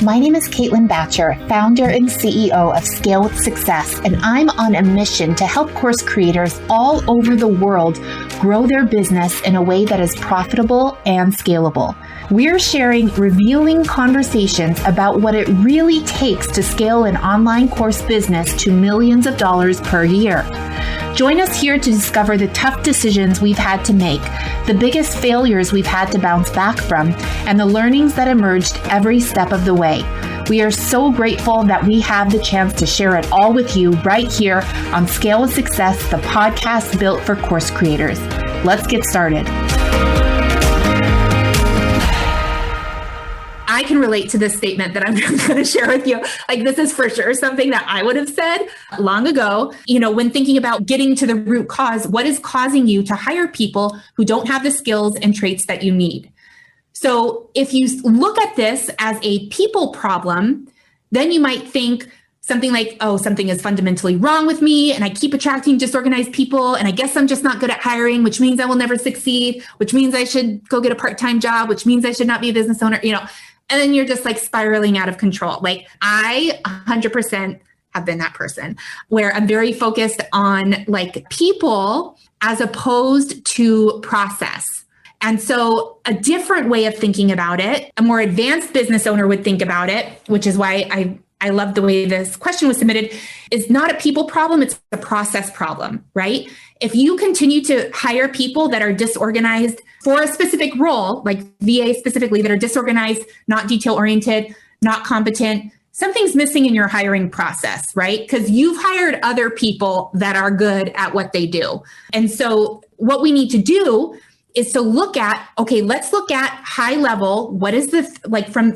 My name is Caitlin Batcher, founder and CEO of Scale with Success, and I'm on a mission to help course creators all over the world grow their business in a way that is profitable and scalable. We're sharing revealing conversations about what it really takes to scale an online course business to millions of dollars per year. Join us here to discover the tough decisions we've had to make, the biggest failures we've had to bounce back from, and the learnings that emerged every step of the way. We are so grateful that we have the chance to share it all with you right here on Scale with Success, the podcast built for course creators. Let's get started. I can relate to this statement that I'm going to share with you. Like, this is for sure something that I would have said long ago. When thinking about getting to the root cause, what is causing you to hire people who don't have the skills and traits that you need? So if you look at this as a people problem, then you might think something like, oh, something is fundamentally wrong with me, and I keep attracting disorganized people, and I guess I'm just not good at hiring, which means I will never succeed, which means I should go get a part-time job, which means I should not be a business owner, and then you're just like spiraling out of control. Like, I 100% have been that person where I'm very focused on like people as opposed to process. And so a different way of thinking about it, a more advanced business owner would think about it, which is why I love the way this question was submitted, is not a people problem, it's a process problem, right? If you continue to hire people that are disorganized for a specific role, like VA specifically, that are disorganized, not detail-oriented, not competent, something's missing in your hiring process, right? Because you've hired other people that are good at what they do. And so what we need to do is to look at, okay, let's look at high level. What is this,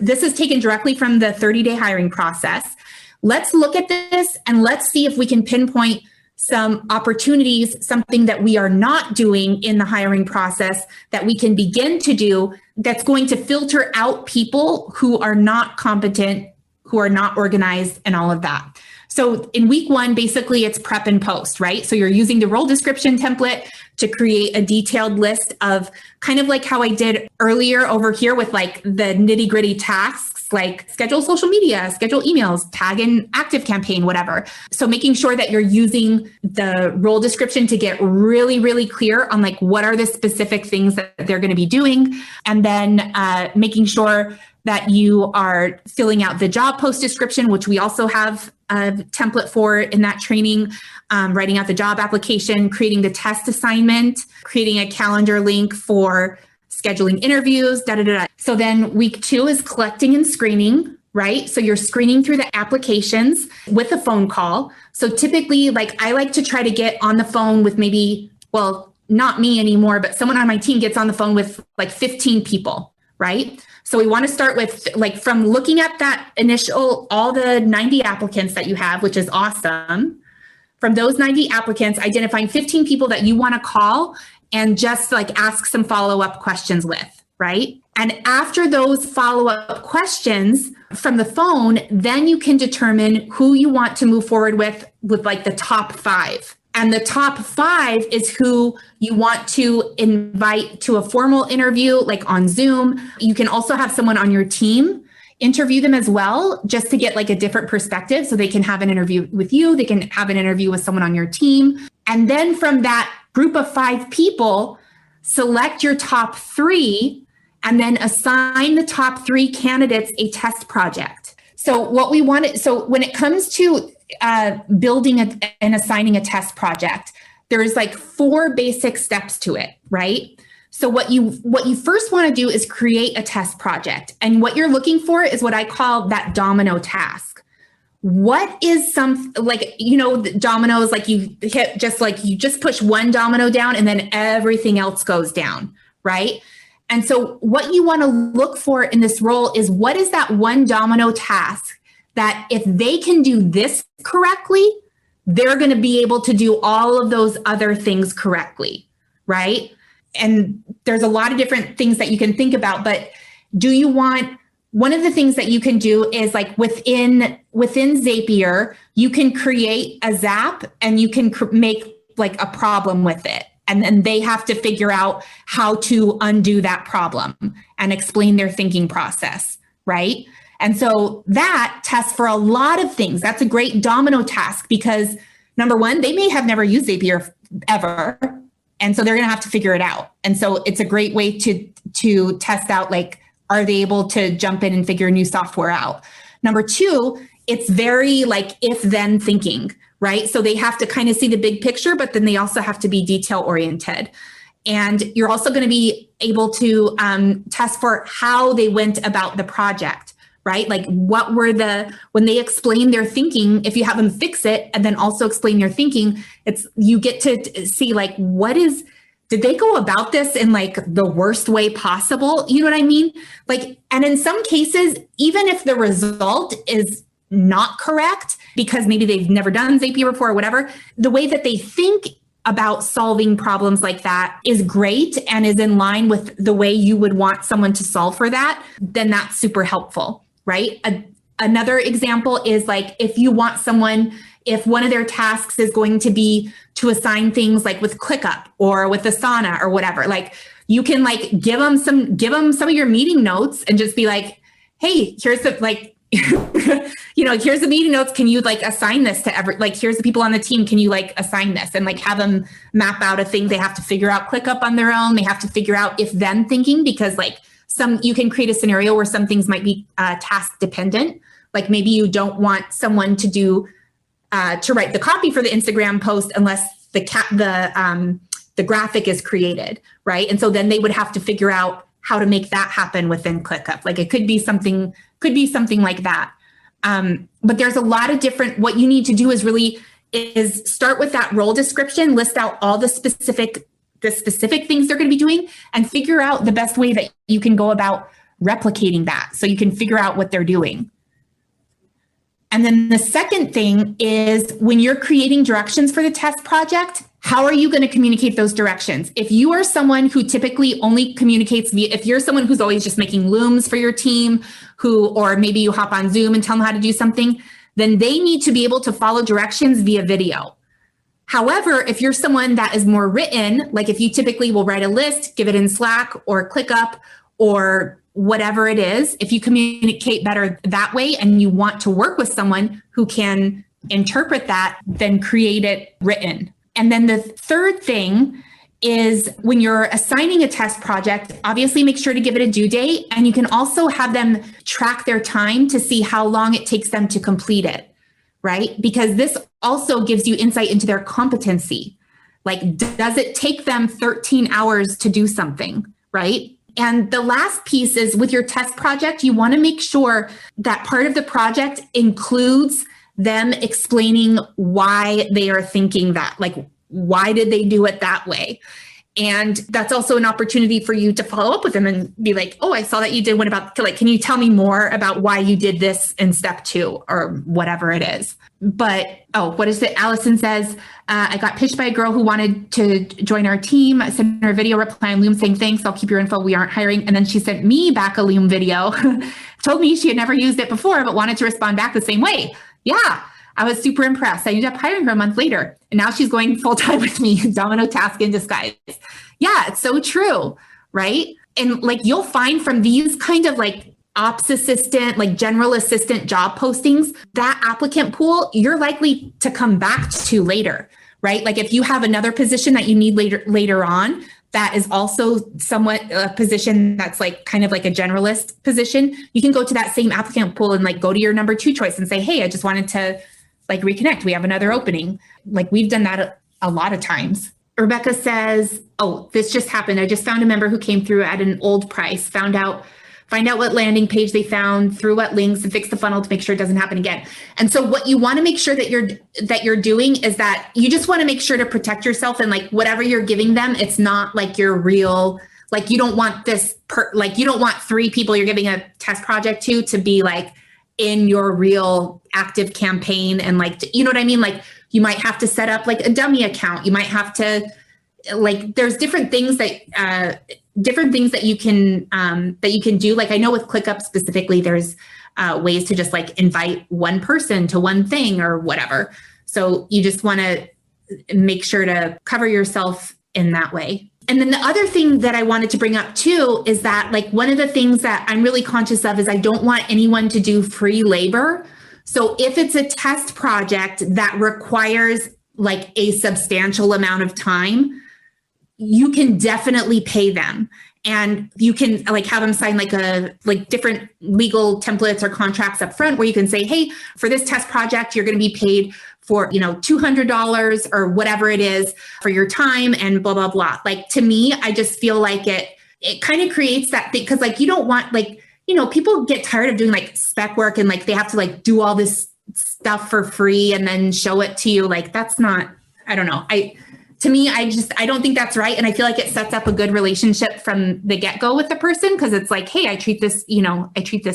this is taken directly from the 30-day hiring process. Let's look at this and let's see if we can pinpoint some opportunities, something that we are not doing in the hiring process that we can begin to do that's going to filter out people who are not competent, who are not organized, and all of that. So in week one, basically it's prep and post, right? So you're using the role description template to create a detailed list of kind of like how I did earlier over here with like the nitty gritty tasks, like schedule social media, schedule emails, tag in ActiveCampaign, whatever. So making sure that you're using the role description to get really, really clear on like what are the specific things that they're going to be doing. And then making sure that you are filling out the job post description, which we also have a template for in that training, writing out the job application, creating the test assignment, creating a calendar link for scheduling interviews, So then week 2 is collecting and screening, right? So you're screening through the applications with a phone call. So typically, like, I like to try to get on the phone with maybe, well, not me anymore, but someone on my team gets on the phone with like 15 people, right? So we want to start with like from looking at that initial, all the 90 applicants that you have, which is awesome. From those 90 applicants, identifying 15 people that you want to call and just like ask some follow-up questions with, right? And after those follow-up questions from the phone, then you can determine who you want to move forward with like the top 5. And the top 5 is who you want to invite to a formal interview, like on Zoom. You can also have someone on your team interview them as well, just to get like a different perspective. So they can have an interview with you. They can have an interview with someone on your team. And then from that group of 5 people, select your top 3 and then assign the top 3 candidates a test project. So when it comes to building and assigning a test project, there's like 4 basic steps to it, right? So what you first want to do is create a test project. And what you're looking for is what I call that domino task. What is dominoes, like you just push one domino down and then everything else goes down, right? And so what you want to look for in this role is what is that one domino task that if they can do this correctly, they're going to be able to do all of those other things correctly, right? And there's a lot of different things that you can think about, but one of the things that you can do is like within Zapier, you can create a Zap and you can make like a problem with it. And then they have to figure out how to undo that problem and explain their thinking process, right? And so that tests for a lot of things. That's a great domino task because number one, they may have never used Zapier ever. And so they're going to have to figure it out. And so it's a great way to test out, like, are they able to jump in and figure new software out? Number two, it's very like if then thinking, right? So they have to kind of see the big picture, but then they also have to be detail oriented. And you're also going to be able to test for how they went about the project, right? Like what were when they explain their thinking, if you have them fix it and then also explain their thinking, you get to see like, did they go about this in like the worst way possible? You know what I mean? Like, and in some cases, even if the result is not correct, because maybe they've never done Zapier before or whatever, the way that they think about solving problems like that is great and is in line with the way you would want someone to solve for that, then that's super helpful, right? Another example is like if one of their tasks is going to be to assign things like with ClickUp or with Asana or whatever, like you can like give them some of your meeting notes and just be like, hey, here's the here's the meeting notes. Can you like assign this to here's the people on the team. Can you like assign this and like have them map out a thing they have to figure out ClickUp on their own. They have to figure out if then thinking, because like you can create a scenario where some things might be task dependent. Like maybe you don't want someone to write the copy for the Instagram post unless the graphic is created, right? And so then they would have to figure out how to make that happen within ClickUp. Like it could be something like that. But there's a lot of what you need to do is start with that role description, list out all the specific things they're going to be doing, and figure out the best way that you can go about replicating that so you can figure out what they're doing. And then the second thing is when you're creating directions for the test project, how are you going to communicate those directions? If you are someone who typically only communicates if you're someone who's always just making looms for your team, or maybe you hop on Zoom and tell them how to do something, then they need to be able to follow directions via video. However, if you're someone that is more written, like if you typically will write a list, give it in Slack or ClickUp or whatever it is, if you communicate better that way and you want to work with someone who can interpret that, then create it written. And then the third thing is when you're assigning a test project, obviously make sure to give it a due date. And you can also have them track their time to see how long it takes them to complete it, right? Because this also gives you insight into their competency. Like, does it take them 13 hours to do something, right? And the last piece is with your test project, you want to make sure that part of the project includes them explaining why they are thinking that, like, why did they do it that way? And that's also an opportunity for you to follow up with them and be like, oh, I saw that you did one about, like, can you tell me more about why you did this in step 2 or whatever it is? But, what is it? Allison says, I got pitched by a girl who wanted to join our team. I sent her a video reply on Loom saying, thanks, I'll keep your info. We aren't hiring. And then she sent me back a Loom video, told me she had never used it before, but wanted to respond back the same way. Yeah, I was super impressed. I ended up hiring her a month later. And now she's going full time with me, domino task in disguise. Yeah, it's so true, right? And like you'll find from these kind of like ops assistant, like general assistant job postings, that applicant pool, you're likely to come back to later, right? Like if you have another position that you need later on, that is also somewhat a position that's like kind of like a generalist position, you can go to that same applicant pool and like go to your number 2 choice and say, hey, I just wanted to like reconnect. We have another opening. Like we've done that a lot of times. Rebecca says, oh, this just happened. I just found a member who came through at an old price, find out what landing page they found, through what links, and fix the funnel to make sure it doesn't happen again. And so what you want to make sure that you're doing is that you just want to make sure to protect yourself, and like whatever you're giving them, it's not like your real, like you don't want you don't want 3 people you're giving a test project to be like in your real active campaign. And like, you know what I mean? Like you might have to set up like a dummy account. You might have to like, there's different things that you can do. Like I know with ClickUp specifically, there's ways to just like invite one person to one thing or whatever. So you just want to make sure to cover yourself in that way. And then the other thing that I wanted to bring up too is that like one of the things that I'm really conscious of is I don't want anyone to do free labor. So if it's a test project that requires like a substantial amount of time, you can definitely pay them. And you can like have them sign like different legal templates or contracts up front where you can say, hey, for this test project, you're going to be paid for, $200 or whatever it is for your time and blah, blah, blah. Like to me, I just feel like it kind of creates that thing because like you don't want like, people get tired of doing like spec work and like they have to like do all this stuff for free and then show it to you. Like that's not, I don't know. To me, I don't think that's right. And I feel like it sets up a good relationship from the get-go with the person because it's like, hey, I treat this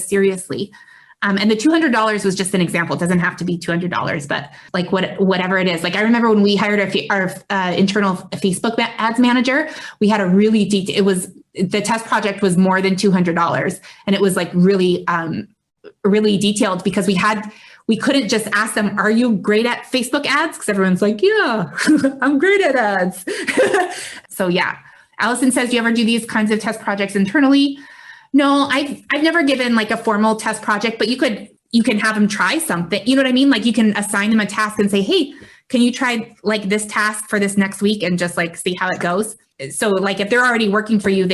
seriously. And the $200 was just an example. It doesn't have to be $200, but like whatever it is. Like I remember when we hired our internal Facebook ads manager, we had a really the test project was more than $200. And it was like really, really detailed because we couldn't just ask them, are you great at Facebook ads? Because everyone's like, yeah, I'm great at ads. So yeah. Allison says, do you ever do these kinds of test projects internally? No, I've never given like a formal test project, but you can have them try something. You know what I mean? Like you can assign them a task and say, hey, can you try like this task for this next week and just like see how it goes? So like if they're already working for you,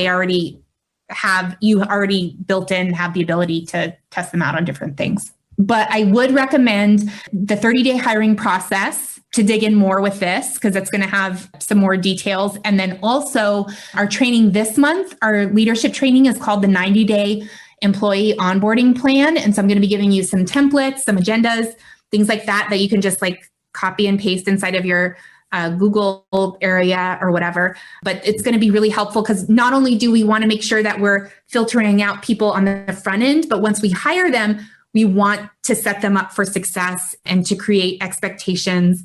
you already built in have the ability to test them out on different things. But I would recommend the 30-day hiring process to dig in more with this because it's going to have some more details. And then also our training this month, our leadership training is called the 90-day employee onboarding plan. And so I'm going to be giving you some templates, some agendas, things like that you can just like copy and paste inside of your Google area or whatever. But it's going to be really helpful because not only do we want to make sure that we're filtering out people on the front end, but once we hire them, we want to set them up for success and to create expectations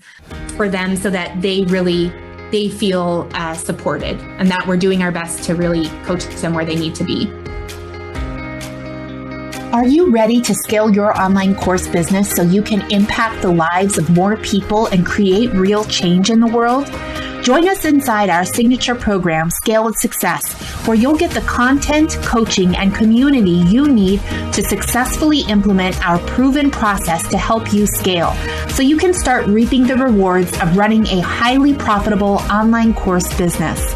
for them so that they feel supported and that we're doing our best to really coach them where they need to be. Are you ready to scale your online course business so you can impact the lives of more people and create real change in the world? Join us inside our signature program, Scale with Success, where you'll get the content, coaching, and community you need to successfully implement our proven process to help you scale so you can start reaping the rewards of running a highly profitable online course business.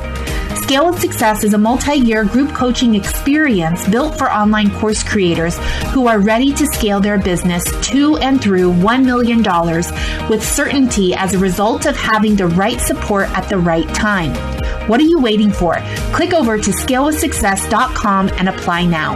Scale with Success is a multi-year group coaching experience built for online course creators who are ready to scale their business to and through $1 million with certainty as a result of having the right support at the right time. What are you waiting for? Click over to scalewithsuccess.com and apply now.